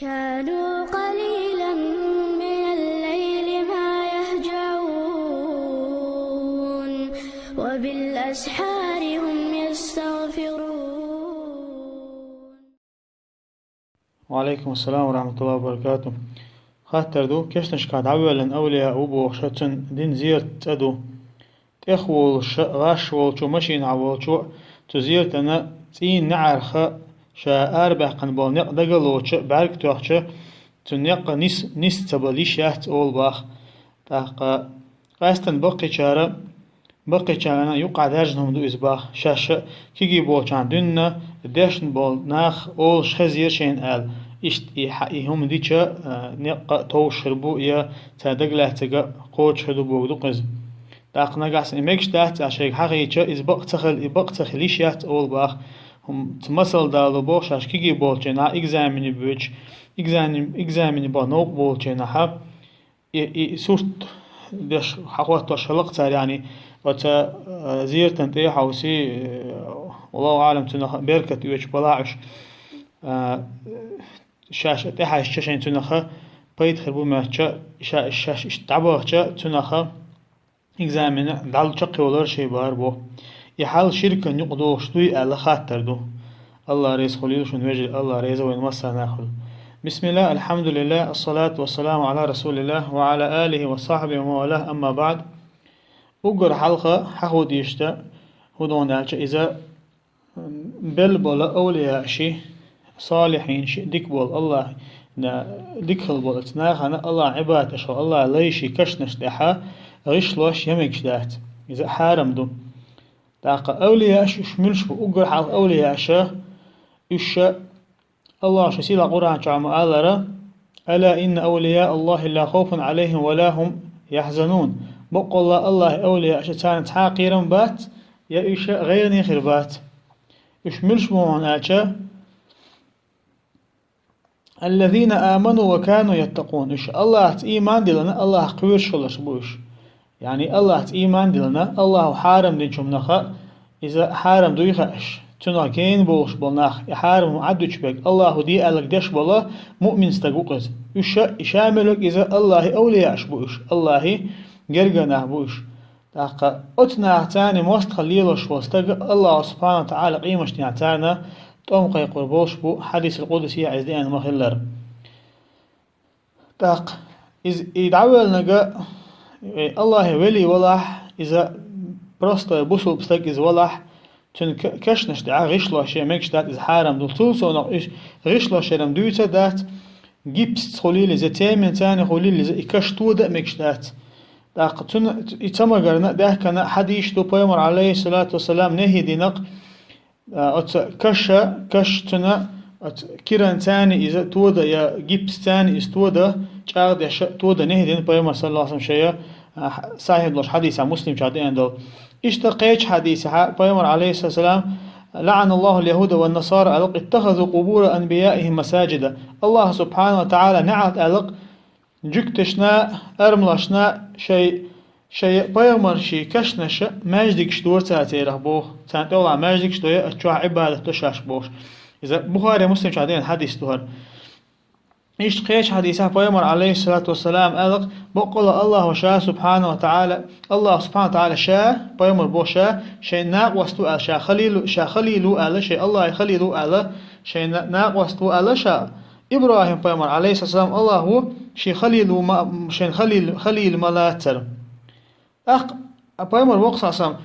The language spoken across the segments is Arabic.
كانوا قليلا من الليل ما يهجعون وبالأسحار هم يستغفرون. وعليكم السلام ورحمة الله وبركاته. خاطر دو كشتش قاعد عولا أولياء أبو شتن دين زيرت أدو تأخول غاش والشو مشين عوالشو تزيرت أنا تين نعرخ شا أربع قنبال نق دقلوش بعرك توخش تنق نس تبليش يحت أول باخ تاق قاستن بقي شارنا يقع داجنهم دو إزباخ شاشة كيجي بول شان دنا داشن بول ناخ أول شخزير شين آل إشت هم ديشا نق توش شربو يا تادقله تجا قوش هدو بوجدو قز تاق نقاس إمكش تحت عشان حقيقة إزباق تخليش يحت أول باخ هم تمثل دالو بول شاش كيجي بول شنا إكزامني بوش إكزامني بانوق بول شنا حب سورت دش حقوق تشلق يعني وتا زيرتن تي حوسي والله أعلم تنخ بركة يوش بلاعش شاشة تحا الشاشين تنخ بيت خربو ما شاش تعبه تنخ إكزامنا دال شقي ولا شيء باربو يحال شركة نقدو شتوي على خاطر دو الله ريز خليل شن وجه الله ريز وين مسا ناخذ. بسم الله الحمد لله الصلاة والسلام على رسول الله وعلى آله وصحبه وموالاه. أما بعد أقر حلقة حقود يشتا هدون إذا بلا أولياء شي صالحين شي ديك بول الله ديكل بول تناخنا الله عباد أشو الله ليشي كشنش دحا غشلوش يمكش دات إذا حارم دو تاق أولياء شملش أقر حلقة أولياء شا الله شسيل القرآن شعم ألا إن أولياء الله لا خوف عليهم ولا هم يحزنون بقول الله أولياء شتان تحاقيرا بات يا إيش غير نخير بات إيش ملش معناته الذين آمنوا وكانوا يتقون إيش الله إيمان دلنا الله قوي شغلش بوش يعني الله إيمان دلنا الله حارم دينشم نخا إذا حارم دويخش تنا كين بوش بلناخ يحارم عدوش بك الله دي ألك دش بلا مؤمن استقوقز إيش إشاملك إذا الله أولياء بوش الله جرجنا بوش تاق أتنا تاني موست خليلوش وستق الله سبحانه وتعالى قيمش تانا توم قي قربوش بو حديث القدسي عزدين مخلر تاق إذ يدعوال نجا الله ولي ولاح إذا برستا بوصل بستق إذ ولاح تن كشنش دعا غشلا شيء مكش دات إذ حارم دول تولسو نقش غشلا شيء رم دويتا دات جيبس خليل إذا تامن تاني خليل إذا إكش تودا مكش دات تاقتن يتمغرنا ده كان حديث دو بيامر عليه الصلاة والسلام نهي دينق كش تنا كيران تاني إذا تودا يا جيبس تاني استودا جاغد يا تودا نهي دين بيامر صلى الله عليه وسلم شيء صحيح لوش حديث مسلم شادين دول اشتقيت حديث بيامر عليه الصلاة والسلام لعن الله اليهود والنصارى ألق اتخذوا قبور أنبيائهم مساجدا. الله سبحانه وتعالى نعت ألق جكتشنا أرملاشنا شيء بيامر شي كشنش ماجدك شدور تاتيره بوه تانت أولا ماجدك شدور أتشوع عبادة تشاش بوش. إذا بخاري مسلم شادين حديث دهر اشتقيت حديثه بيامر عليه الصلاة والسلام ألق بقول الله وشاء سبحانه وتعالى الله سبحانه وتعالى شاء بيامر بو شيء ناق وستو أل شاء خليلو أل شيء الله خليلو أل شيء ناق وستو أل شاء إبراهيم بيامر عليه الصلاة والسلام الله هو شيء خليل ملاتر بيامر وقص عصام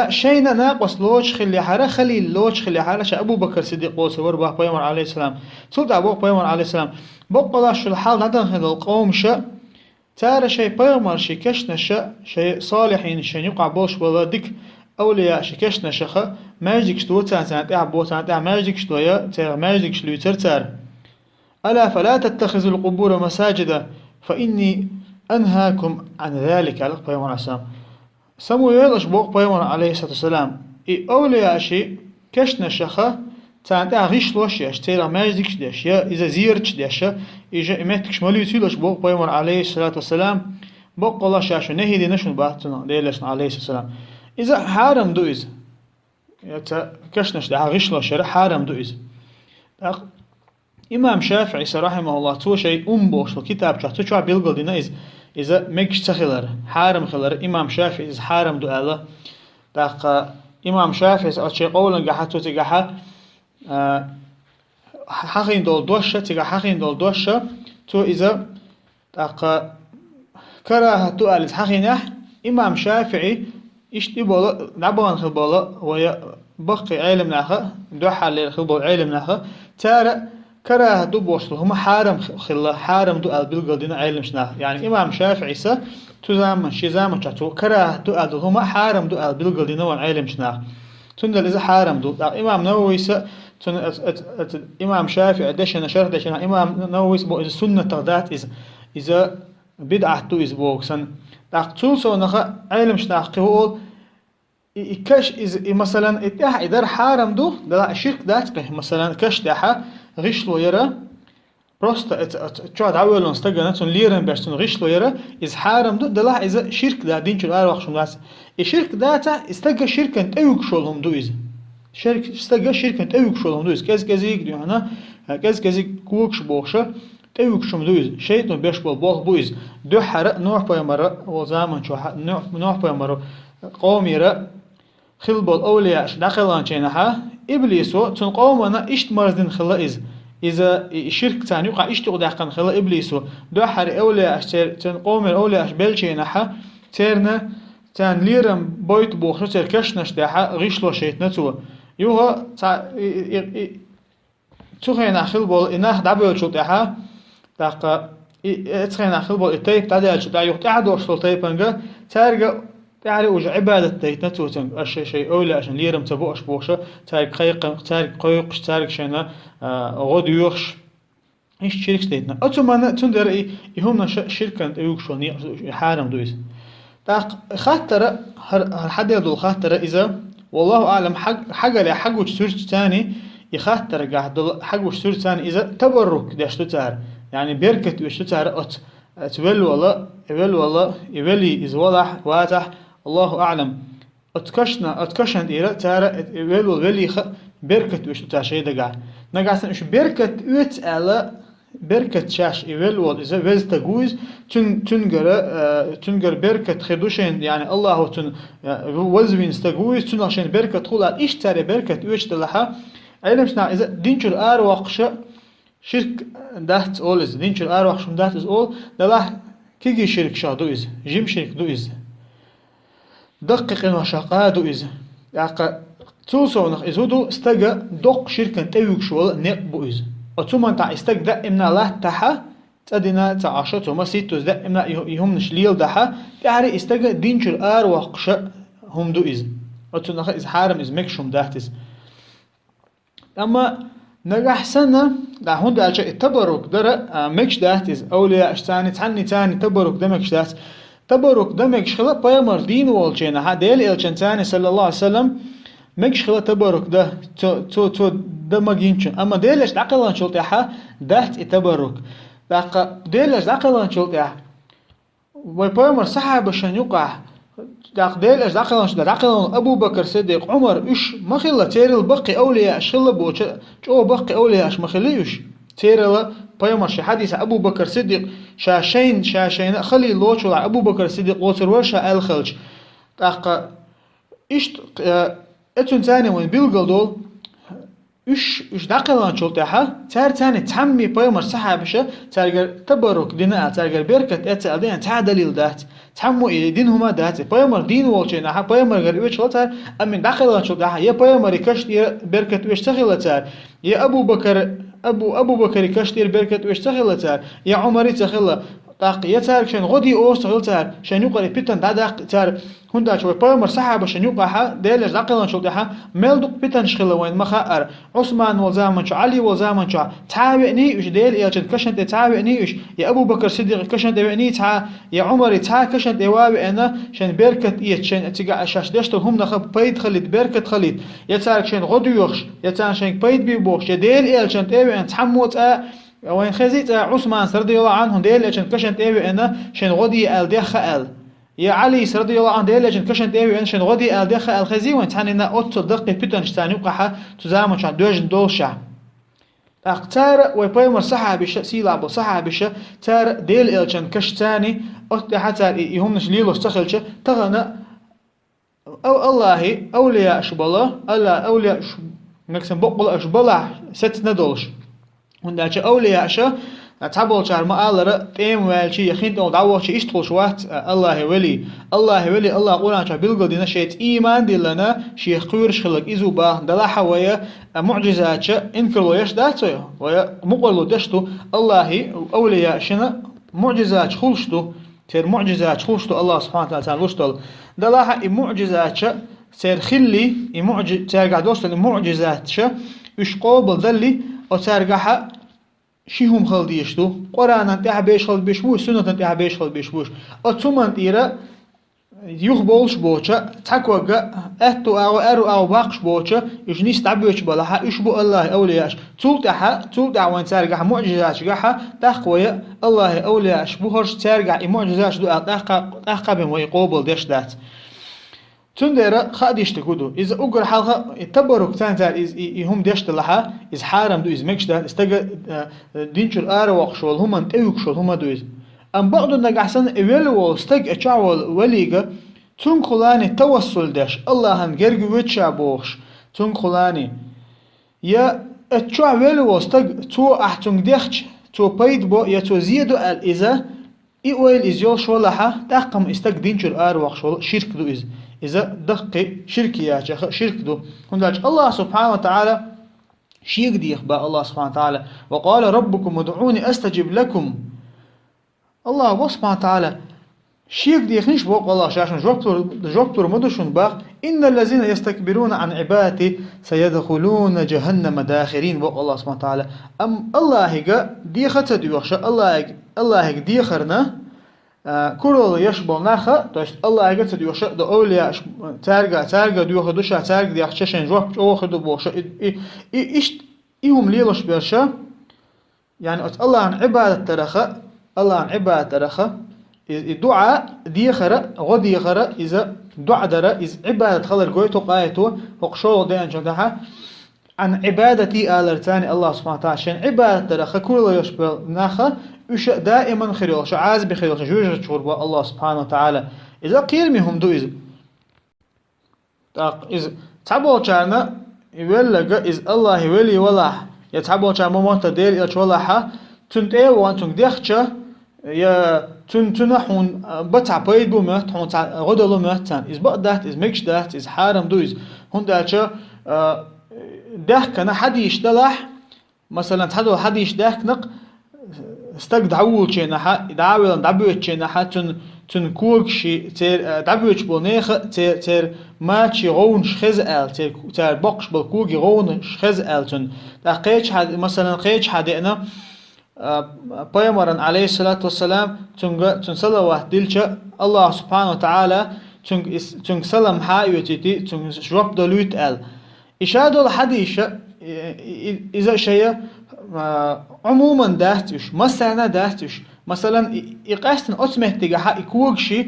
شيء ناقص لوش خلي حرا خليل لوش خلي حرا شا أبو بكر صديق قوس ورباه بيامر عليه السلام صد أبو بيامر عليه السلام بقى شو الحال هذا القوم شا ترى شيء بيامر شيء كشنا شيء صالحين شيء يقع بوش ولا ديك أولياء شيء كشنا شخا ما يجيك شتو تانت أعبو تانت ما يجيك شتو يا ترى ما يجيك شلو تر ألا فلا تتخذوا القبور مساجدا فإني أنهاكم عن ذلك على بيامر عليه السلام سمو يلش بوق بيامر عليه الصلاة والسلام أولياء شيء كشنا شخا تانت غيش لوش ياش ترى ما يجيك داش يا إذا زيرتش داش إجا إمتكش مليو تيلش بوق بيامر عليه الصلاة والسلام بوق الله شاشو نهي دي نشون باتنا ليلش عليه الصلاة والسلام إذا حارم دو إذا كشنش ده غيش لوش حارم دو إذا إمام شافعي رحمه الله تو شيء بوش الكتاب شو شو بيلقى دينا إذا مكش تخلر حارم خلر إمام شافعي إذا حارم دو الله داق إمام شافعي أشي قولا جحا تو تجحا حقين دول دوشة تجا حقين دول دوشة تو إذا داق كراهة تو ألز حقينه إمام شافعي إيش يبغى نبغى نخبلا ويا بقي علم ناخه دو حال خبل علم ناخه ترى كراهة دو بوصل هم حارم خلا حارم دو بالقدين علم شناه يعني إمام شافعي سا تزامن شي زامن شتو كراهة دو هم حارم دو بالقدين وان علم شناه تندل إذا حارم دو إمام نووي سا إمام شافعي دشنا شرح دشنا إمام نووي بو إذا سنة تغدات إذا بدعة تو إذا بوكسن تقتول سو نخ علم شناه قول إكش إذا مثلا إتاح إدار حارم دو ده شرك داتقه مثلا كش دحا غشلو يرى بروستا تشاد عولون استجنتون ليرن بشتون غشلو يرى إذا حارم دو ده لا إذا شرك دا دين شو أروح شو ناس الشرك داتا استجا شركة أيوك شولهم دو إذا شرك استجا شركة أيوك شولهم دو إذا كذا ديو هنا كذا كوكش بوشة أيوك شو دو إذا شيء بيش بالبوه بو إذا دو حرق نوع بيمرة وزامن شو نوع بيمرة قوم يرى خلبل أولياء داخلان شينها إبليسو تنقومنا إشت مرزن خلا إذا شرك تاني وقع إشت قداقن خلا إبليسو دو حر أولياء تنقوم الأولياء بل شينها ترنا تان ليرم بيت بوخشة تركشنش داها غيشلو شيتنا تو يوها تخينا خلبل إنه دبل شو داها داقة تخينا خلبل التيب تعدل شو دا يقطع دوش التيبنجا ترجع تعرف وج عبادة تيتنا توتن شيء أولى عشان ليرم تبوش بوشة تارك خيق تارك قيقش تارك شنا غد يوخش إيش شركة تيتنا أتمنى تندر يهمنا شركة يوخشوني حارم دويس تاق خاطر حد يدل خاطر إذا والله أعلم حاجة لحاجة سورة ثاني يخاطر قاعد حاجة سورة ثاني إذا تبرك داشتو تار يعني بركة وشتو تار تولي والله يولي إذ وضح واضح الله أعلم أتكشن إيرا تارا ولي بركة وش تاشي دقع نقاسن إيش بركة ويت على بركة شاش يولي إذا وز تجوز تنجر بركة خدوشين يعني الله تن وزوين استجوز تن عشان بركة تقول إيش تارا بركة وش تلها علمنا إذا دينشر أروقش شرك دهت أول إذا دينشر أروقش دهت إز أول دله كيجي شرك شادو إز جيم شرك دو إز دقق إنه شقا دو إز يعني توصل نخ إزودو استجا دق شركة تيوك شوال نقبو إز أتوما تع استج دائما الله تحا تدينا تعاشته ما سيتوز دائما يهم نشليل دحا يعني استجا دينشر أروقش هم دو إز أتونا نخ إز حارم إز مكشوم دهت إز أما نجح سنة ده هون أشياء التبرك درة مكش دهتز أولياء أشتاني تاني تبرك دمكش دهت تبرك دمكش خلا بيامر دين والجينا هديل إلشان تاني صلى الله عليه وسلم مكش خلا تبرك ده تو دمجينشون أما ديلش دعقلان شلتها دهت التبرك ديلش دعقلان شلتها وبيامر صحابة شن يقع ديلش دعقلان أبو بكر صديق عمر إيش ما خلا تير البقي أولياء شلا بوش جو بقي أولياء إيش ما خليوش تير بيامر شي حديث أبو بكر صديق شاشين خلي لوش ولا أبو بكر صديق وتر ورشة الخلج إيش أتون ثاني وين بيلقى دول إيش دقلان شلتها تار ثاني تحمي بيامر صحابشة تارجر تبرك دينا تارجر بركة أتعدين تعدليل دات تحمو إيه دينهما دات بيامر دين والجينا بيامر غير إيش شلتها أمين دقلان شلتها يا بيامر كشتير بركة إيش تخلتها يا أبو بكر كشتير بركة إيش تخلتها يا عمر تخلى يا تار شن غدي أوس تخلتها شن يقرأ بيتن داق تار هندا شوي بيامر صحابة شن يقعها ديلش دقلان شلتها ملدق بيتن شخلا وين مخاءر عثمان وزامن شو علي وزامن شو تعاوني إيش ديل يا شن كشنت تعاوني إيش يا أبو بكر صديق كشنت تعاوني يا عمر كشنت إيوابي أنا شن بركة إيش شن تجا أشاش دشتو هم نخب بيد خليد بركة خليد يا تار شن غدي يخش يا تار شن بيد بيبوش يا ديل شن تعاون تحموت وين خزيت عثمان رضي الله عنه ديل شن كشنت أنا شن غدي الدخ يا علي رضي الله عنه ديل شن كشنت أنا شن غدي الدخ الخزي وين تحنينا أوت صدق بيتن شتاني وقحة تزامن شن دوجن دولشة أقتار ويبايمر صحابيش سيلعب صحابيش تار ديل إلشان كشتاني حتى يهمنش ليلو استخلش تغنى أو الله أولياء شبلا الله أولياء نكسن بقول أشبلا ست ندولش ونداش أولياء شا تعبوا شار ما الله تيم والشي يخين أو دعوة شيء يشتغل شوات الله ولي الله قرآن شا بيلقى دينا شيء إيمان دلنا شيء خيرش خلق إزوبا دلاحة ويا معجزات شا إنكر لو يش داتو ويا مقولو دشتو الله أولياء شنا معجزات خلشتو تير معجزات خلشتو الله سبحانه وتعالى وشتل دلاحة معجزات شا تير خلي تير قاعد وصل معجزات شا إيش قابل ذلي أو تير قاعد شيهم خلديشتو قرآن انتها بيش خلد بيشبوش سنة انتها بيش خلد بيشبوش اتومن تيرا يوخ بولش بوچا تاكوغا اتو او باقش بوچا يجنيس تعبيش بلاها يشبو الله اولياش تولتها وين تارجع معجزات جاها تقوى الله اولياش بوهرش تارجع معجزات دو تحقق بهم ويقوبل ديش دات تندرا خاديش تكودو إذا أقر حلقة تبرك تانتار هم ديشت لها إذا حارم دو إذا مكشدا استجا دينشر آر شول هما نتأوك شول هما دو إذا أم بعض النجاسن إيوالو استج أشعول وليجا تنقلاني توصل داش الله هنجرج وتشابوش تنقلاني يا أشعول استج تو أحتم ديخش تو بيد بو يا تو زيادو إذا إيوال إزيول شولها تقم استج دينشر آر شول شرك دو إذا دقي شركيات شرك دو هنداج الله سبحانه وتعالى شيك دي إخبار الله سبحانه وتعالى وقال ربكم ادعوني أستجب لكم الله سبحانه وتعالى شيك دي خنش بوق الله شاشن جوبتور مدشون باق إن الذين يستكبرون عن عبادتي سيدخلون جهنم داخرين بوق الله سبحانه وتعالى أم الله دي خطة يخشى الله دي خرنا كل يشبه نخا توش الله يقصد دي وش ده أولياء تارجع دي وخدو شا تارجع دي أخشين جواب أو خدو بوش إيش إيهم ليلوش بيرشا يعني الله عن عبادة ترخا الدعاء دي خرا غدي خرا إذا دعاء درا إذا عبادة خلر جويتو قايتو وقشوا ده أنجدها عن عبادتي آلرتاني الله سبحانه وتعالى شن عبادة ترخا كل يشبه نخا وش دائما خير وش عاز بخير وش جوجة شرب الله سبحانه وتعالى إذا قيرمهم دو إذا تعبوا كنا يولق إذا الله يولي ولا يتعبوا كنا موت ديل إلش ولا ح تنتأ وانتم دخشة يا تنحون بتعبيد بمت هون غدلوا متان إذا بقدت إذا مكش دهت إذا حارم دو إذا هون دهشة ده كنا حد يشتلح مثلا تحدو حد يشتلح نق استق دعول شيء نحا دعوة دعوة شيء نحا تن كوك شيء تر دعوة بونيخ تر ما شيء غون خزال تر بقش بالكوك غون خزال تن تقيش حد مثلا قيش حدنا بيامرن عليه الصلاة والسلام تن صلوات دلشة الله سبحانه وتعالى تن سلام حايوتي تن شرب دلوت إشادة الحديث إذا شيء عموما داستش مثلا داستش مثلا يقاستن أسمه تجاه يكوغشي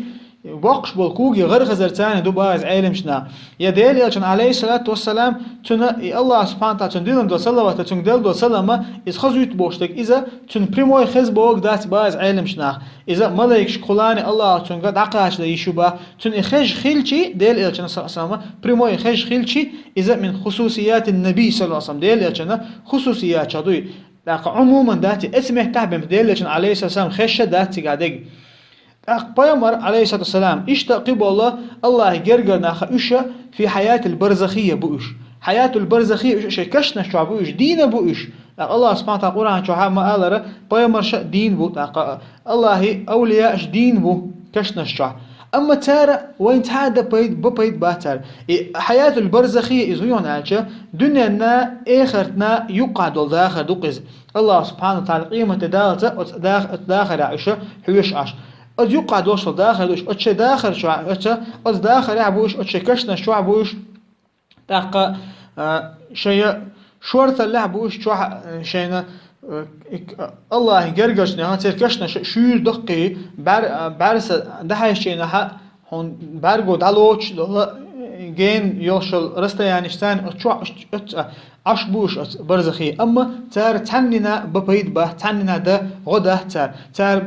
وقش بالكوغي غير خزرتاني دو باز عالم شنا يديل يلشن عليه الصلاة والسلام تنا الله سبحانه وتعالى تنديلن دو صلوات تنديل دو سلامة إذ خزويت بوشتك إذا تن بريموي خز بوغ دات باز عالم شنا إذا ملاك شكولاني الله تنقد عقاش ليشوبا تن إخج خيلشي ديل يلشن صلى الله عليه وسلم بريموي إخج خيلشي إذا من خصوصيات النبي صلى الله عليه وسلم ديل يلشن خصوصيات شدوي عموما داتي اسمه تعبم ديل يلشن عليه الصلاة والسلام خش داتي قادق بيامر عليه الصلاة والسلام اشتقب الله جرجنا خيشة في حياة البرزخية بوش حياة البرزخية إيش كشنا شو بوش دين بوش الله سبحانه وتعالى قرآن شو ما قال بيامر ش دين بو الله أولياء دين بو كشنا شو أما ترى وين تعاد بيد باتر حياة البرزخية إزويون عالشة دنيانا آخرتنا يقعد الداخل دقز الله سبحانه وتعالى قيمة دالته داخل عيشة حيش عش أد يقعد وصل داخل وش أتش داخل شو أت داخل يعبوش أتش كشنا شو عبوش تاق شيء شورت اللعبوش شو شينا الله يجرجش نها تركشنا شو دقي بارس ده شيء نها هون برجو دالوش جين يوصل رست يعني شتان عشبوش برزخي أما تار تعنينا ببيد به تعنينا ده غدا تار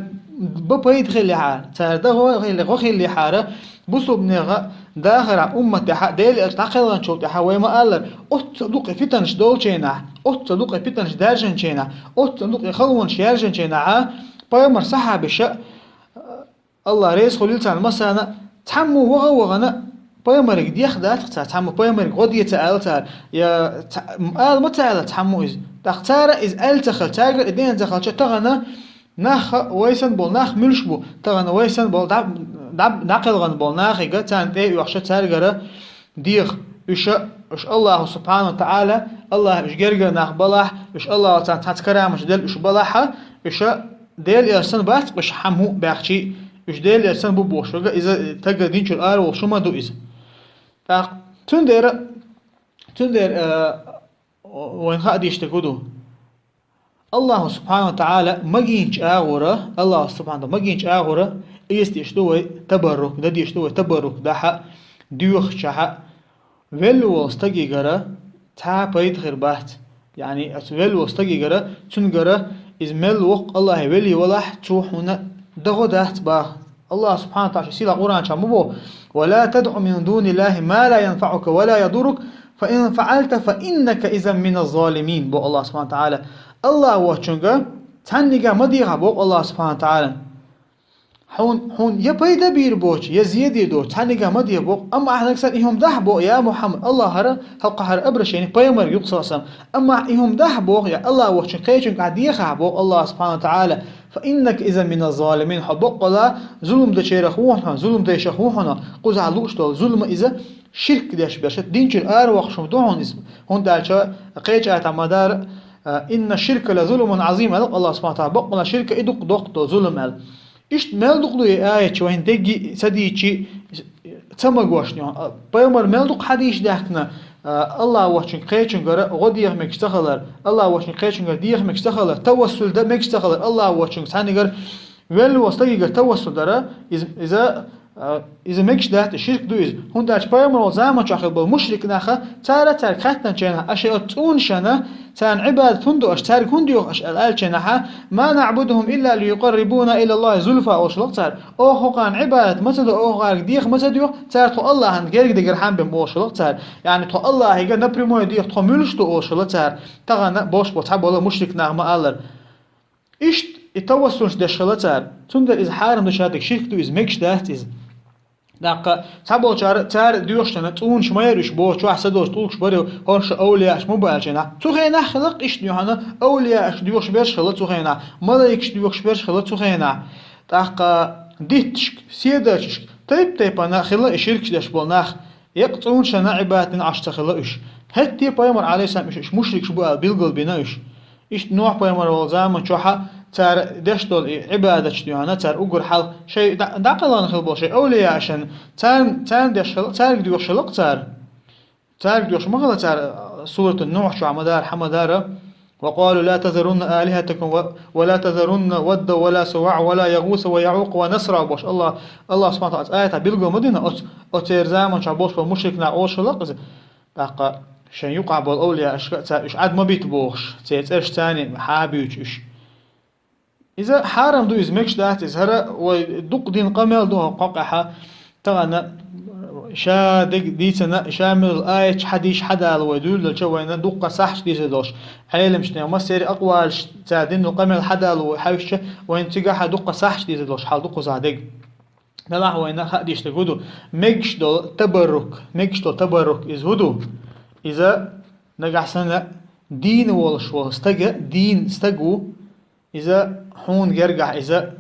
ببيد خلي حار تار ده غو خلي حارة بصو بنغا داخل أمة حق ديل تقل شو تحا وما قال أوت صدوق فتنش دول شينا أوت صدوق فتنش دارجن شينا أوت صدوق خلون شيرجن شينا بايمر صحة بشأ الله رئيس خليل تعالى مثلا تحمو وغنا بايمرك ديخ دات تحمو بايمرك غد يتعال تعال يا آل ما تعال تحمو إز تختار إز آل تخل تاجر إدين تخل تغنى ناخ ويسن بول ناخ ملش بو تغنى ويسن بول دب نقل غن بول ناخ يقى تان تي وحشة تارجرة ديخ إش الله سبحانه وتعالى الله إش جرجر ناخ بلاح إش الله تان تذكره مش دل إش بلاحة إش دل إرسن بات إش حمو بأخشي إش دل إرسن ببوش إذا تجد دينش الآر وشو ما دو إذا تندر وين خادي يشتكودو الله سبحانه وتعالى مجينش آغورة الله سبحانه وتعالى مجينش آغورة يشتوي تبرك ده يشتوي تبرك ده حق ديوخ شحق ولو استجي جرا تا بيت غير بحت يعني ولو استجي جرا تنجرا إزمل وق الله ولي ولح توحنا دغو دهت با الله سبحانه وتعالى سيلا قرآن شامبو ولا تدع من دون الله ما لا ينفعك ولا يضرك فإن فعلت فإنك إذا من الظالمين بو الله سبحانه وتعالى الله وچunga تنيغا مديغا بو الله سبحانه وتعالى هون يبيدا بير بوش يزيد دو تنيغا مديغا بو اما احنا نكسر ايهم ده بو يا محمد الله هر حلقه هر ابرش يعني بايمر يقصصم اما ايهم ده بو يا الله وچun قيچن قديخا بو الله سبحانه وتعالى فإنك إذا من الظالمين حبق لا ظلم ده شيرخوحنا ظلم ده شيرخوحنا قوز علوش دول ظلم إذا شرك داش باشت دينش الآر وخشم دون اسم هون دالشا قيج مدار إن الشرك لظلم عظيم الله سبحانه وتعالى بقنا شرك إدق دق ظلم ال إشت مال دقلو آية وين تجي سديتشي تمغوشني بايمر مال دق حديش دهكنا الله وحشن قيچن غره غديه مكستخلر الله وحشن قيچن غره ديه مكستخلر توسل ده مكستخلر الله وحشن ثانيغر ول وستيغر توسل دره إذا مكش ده الشرك دويز هون داش بايمر زعما شاخ بالمشرك ناخه تاره تركتن چنه اشياء تون شنه تان عبادة هندو اشتارك هندو اشال چنه ما نعبدهم الا ليقربونا الى الله زلفى او شلقتر او حقان عبادة مثل او غار ديخ مثل ديو تار تو الله هن گرگ دگر هم بم او شلقتر يعني تو الله هيگه نپريمو ديخ تو ملش تو او شلقتر تغنا باش بوتا بولا مشرك نغمه الله اشت التوسل ده شلقتر تندر از حرم دشادك شرك دويز مكش ده از دقة تبغى تار ديوشنا تون شمايرش بو شو حسدوش طولش بري هرش أولياء مو بالجنا تخينا خلق إيش ديوهنا أولياء ديوش بيرش خلق تخينا ملايكش ديوش بيرش خلق تخينا دقة ديتشك سيداشك طيب أنا خلق شركش داش بالناخ يقطعون شنا عبادة عشت خلقش هتي بايمر عليه سام إيش مشرك شو بقى بيلقل بيناش إيش نوع بايمر والزام شوحة تار دشتول عبادة شديوهنا تار أقول حال شيء دقلان خلبو شيء أولياء عشان تان دشل تار ديوش لق تار ديوش مغلا تار سورة النوح شو عمدار حمدارة وقالوا لا تذرن آلهتكم ولا تذرن ود ولا سواع ولا يغوث ويعوق ونسر بوش الله سبحانه وتعالى آية بيلقوا مدينة أتير زامن شعبوش بمشركنا أوش لق دقة شن يقع بالأولياء إش عاد ما بيتبوش تيترش تاني حابيوش إذا حرم دو إزمكش دات إزهرة ودق دين قمل دو قاقحة تغنى شا ديتنا شامل الآية حديش حدا الودول للشوينا دق صحش ديزدوش علم شنو ما سير أقوال تعدين القمل حدا وحوش وين تجاه دق صحش ديزدوش حال دق زادق نلاح وين خديش تقولوا مكش دو تبرك إزهدو إذا نجح سنة دين والشوا دين استجو إذا حون يرجع إذا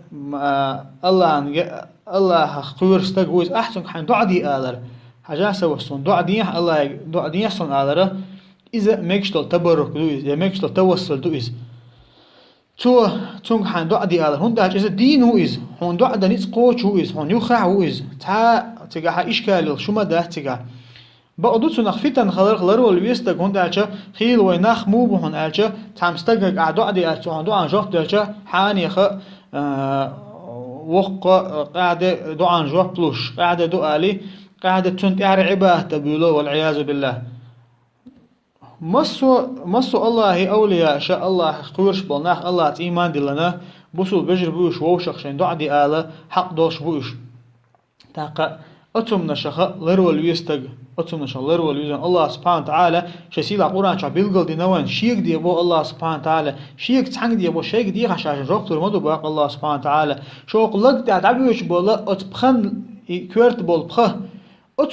الله خير استجوز أحسن حين دعدي آلر حاجة سوسون دعدي الله دعدي يحسن آلره إذا مكشتل تبرك دويز إذا مكشتل توسل دويز تو حين دعدي آلر هون داش إذا دين هو إز هون دعدا نيت قوش هو إز هون يخع هو إز تجاه إشكال شو ما ده تجاه بقدوت نخفتن خلر والويستك هون دالچا خيل وينخ مو بهون الچا تامستك قعدو عدي الچا دو عن جوف دالچا حاني خ وق قاعده دو عن جوف بلوش قاعده دو الي قاعده تنت عباده بيقولوا والعياذ بالله مسو الله أولياء شاء الله قورش بلناخ الله إيمان دلنا بوصل بجر بوش ووشخ شين دعدي آله حق دوش بوش تاقا أتم نشخ لرول ويستق أتم نشخ لرول ويزن الله سبحانه وتعالى شسيلا قرآن شع بيلقل دي نوان شيك دي بو الله سبحانه وتعالى شيك تحنق دي بو شيك دي خشاش رقتر مدو باق الله سبحانه وتعالى شوق لق تعبيوش بولا أتبخن كورت بول بخه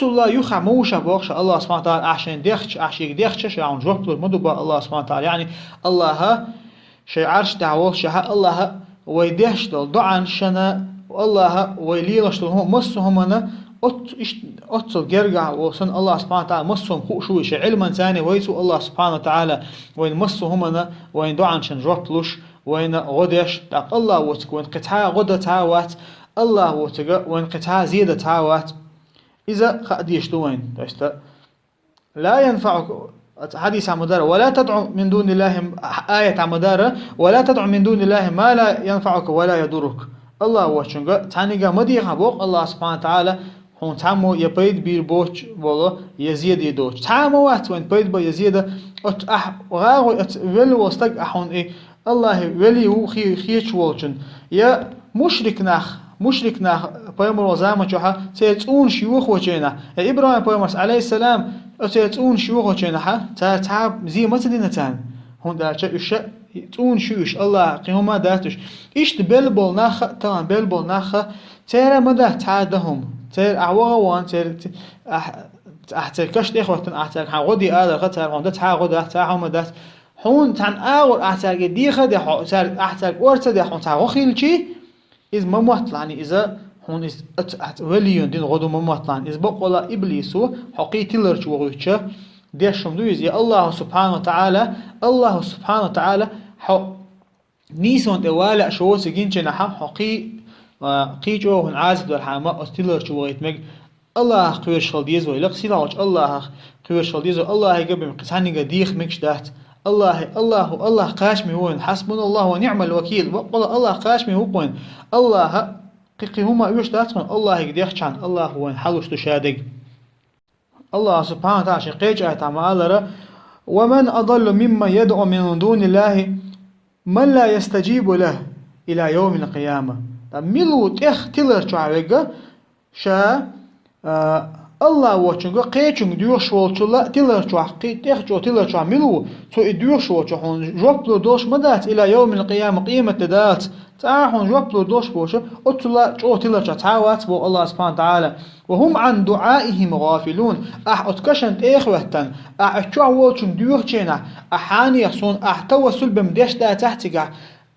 الله يخع موشا بوخش الله سبحانه وتعالى عشان ديخش عشان ديخش شعون رقتر مدو باق الله سبحانه وتعالى يعني الله شي عرش دعوه شها الله ويدهش دل دعان شنا والله ويليلش دل هم مسهم أنا أتصل جرجع وصن الله سبحانه وتعالى مسهم خوشويش علما ثاني ويسو الله سبحانه وتعالى وين مسهم أنا وين دعان شن رقتلش وين غدش دق الله وتك وين قطعة غدة تعوات الله وتك وين قطعة زيادة تعوات إذا خديش دوين تست لا ينفعك حديث عن مدار ولا تدعو من دون الله آية عن مدار ولا تدعو من دون الله ما لا ينفعك ولا يضرك الله وشنجا تانيجا مديها بوق الله سبحانه وتعالى هون تعمو يبيد بير بوش ولا يزيد يدوش تعمو وقت وين بيد بيزيد أت غاغو ول وستق أحون إيه الله ولي وخي خيش والشن يا مشرك نخ بيمر وزامة جها سيتون شيوخ وجينا إبراهيم بيمر عليه السلام سيتون شيوخ وجينا تعب زي ما تدينتان هون دا إيش تون شوش الله قيوما داتش إيش بلبل نخ تان بلبل نخ ترى مدة تعدهم ترى أعوان ترى أحتر كشت إخوة أحتر حقودي آدر خطر عند تعقود أحتر مدة هون تان أول أحتر جدي خد أحتر ورث ده هون تعوخيل شيء إذا ما مطلعني إذا هون إذا وليون دين غدو ما مطلعني إذا بقولا إبليسو حقي تلر شو غيتش ديشم دويز يا الله سبحانه وتعالى حق نيسون توالع شو سجين شنا حقي قيجو هن عازب دور حما أستيلر شو غيتمج الله قوير شلديز ويلق سيلاج الله قوير شلديز الله يجيب من قصاني قديخ مكش دات الله قاشمي هو حسبنا الله ونعم الوكيل وقال الله قاشمي هو الله قيقي هما يوش داتون الله يقديخ كان الله هو حلوش تشادق الله سبحانه وتعالى شقيج تعالى ومن أضل مما يدعو من دون الله من لا يستجيب له إلى يوم القيامة ملو تلر شعوغا شا الله وچنگا قيچنگ ديوش والچلا تلر شعقي تخجو تلر شع ملو تو ديوش والچون جوبلو دوش مدات إلى يوم القيامة قيمة دات تعاون جوبلو دوش بوش أتلا جو تلر شع تعوات بو الله سبحانه وتعالى وهم عن دعائهم غافلون أتكشنت إخوتن أتشع والچن ديوش چينا أحاني يخصون توسل بمدش دا تحتقع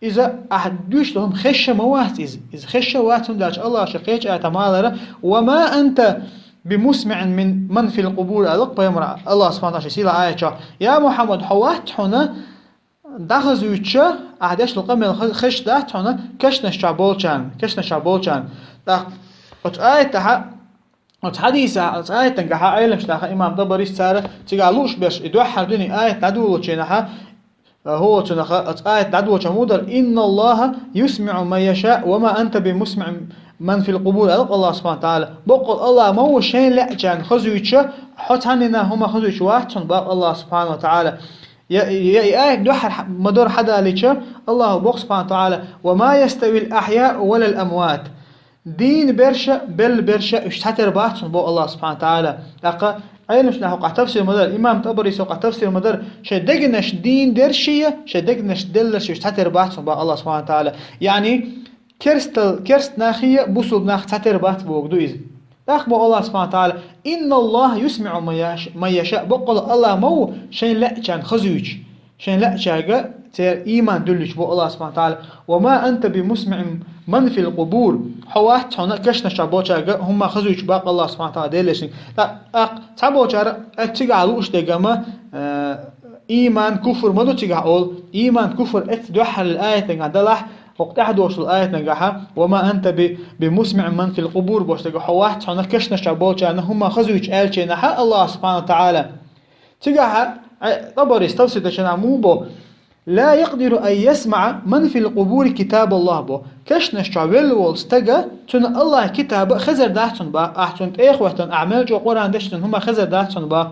إذا أحدوش لهم خشة موات إذا خشة واتهم داش الله شقيج أتمالر وما أنت بمسمع من في القبور ألق بيمر الله سبحانه وتعالى سيلا آية يا محمد حوات هنا دخز ويتشا أحداش لقمة خش دات هنا كشنش شعبولشان أت آية تها أت حديثة آية تنجح أيلمش تها إمام دبريس سارة تقالوش بيش إدوح حردني آية تدولو تشينها هو تنخ آية تدولو تمودر إن الله يسمع ما يشاء وما أنت بمسمع من في القبور الله سبحانه وتعالى بقول الله ما هو شيء لا كان خزويتش حط هننا هما خزويتش واحد بق الله سبحانه وتعالى يا آية دوحر مدور حدا ليش الله بق سبحانه وتعالى وما يستوي الأحياء ولا الأموات دين برشا برشا اشتهر باحث بق الله سبحانه وتعالى لقى عينش نحق تفسير مدار الإمام طبري سوق تفسير مدار شدقنش دين درشية شدقنش دلش اشتهر باحث بق الله سبحانه وتعالى يعني كرست ناخية بوصل ناخ تتر بات بوغدو إذ أخبر الله سبحانه وتعالى إن الله يسمع ما يشاء بقول الله مو شين لا كان خزوج شين لا شاقة تير إيمان دلش بو الله سبحانه وتعالى وما أنت بمسمع من في القبور حوات هنا كشنا شابو شاقة هم خزوج باق الله سبحانه وتعالى ديلشين لا تابو شارع أتقع لوش دقما إيمان كفر مدو تقع أول إيمان كفر أتدوحل الآية تنقدلح وقت أحدوش الآية نجاحة وما أنت بمسمع من في القبور باش تجا حوات هنا كشنا شابوش أن هم خزوج آلش نحا الله سبحانه وتعالى تجاها طبعا استفسد عشان موبو لا يقدر أن يسمع من في القبور كتاب الله بو كشنا شابل والستجا تن الله كتاب خزر داتن با أحسن إخوة أعمال جو قرآن دشتن هم خزر داتن با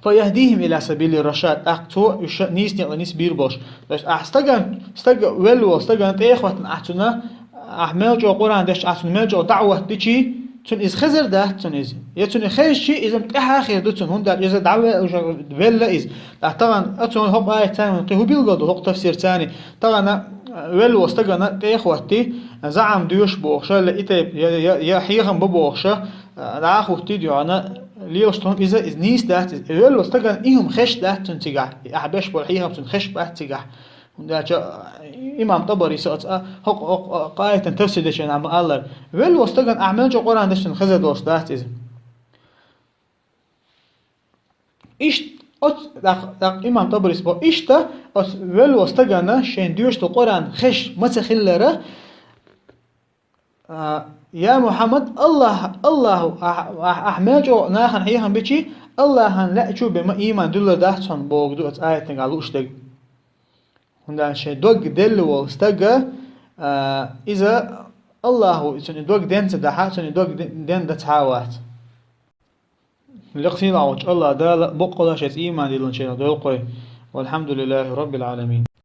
فيهديهم إلى سبيل الرشاد أختو نيس نيس بيربوش بس استجا ولو استجا تيخوت أحتنا أحمل جو قرآن دش أحتنا جو دعوة تجي تون إز خزر ده تون إز يتون خير شيء إذا متأخر خير ده تون هون ده إذا دعوة ولا إز طبعا أتون هو آية ثانية قيه بيلقى هو تفسير ثاني طبعا ولو استجا تيخوتي زعم ديوش بوخشة لقيت يا حيهم ببوخشة راح وتديو أنا ليوستون إذا نيس ده ولو استجا إيهم خش ده تون تجاه أحبش بالحيهم تون خش بقى تجاه ده إمام طبري سأت هق قاية تفسير ده عم الله ولو استجا أعمال جو قرآن ده تون خزر دوست ده إذا إيش دق إمام طبري سبوا إيش ده ولو استجا شين ديوش القرآن خش ما تخلره يا محمد الله أحمل جو ناخن حيهم بيجي الله هن لا شو بما إيمان دل ده تون بوجدو آية تقالوش ده هندان شيء دوق دل واستجا إذا الله يسون دوق دين تدحى يسون دوق دين ده تعاوات لقسي الله ده بقول شيء إيمان دلون شيء دوقي والحمد لله رب العالمين.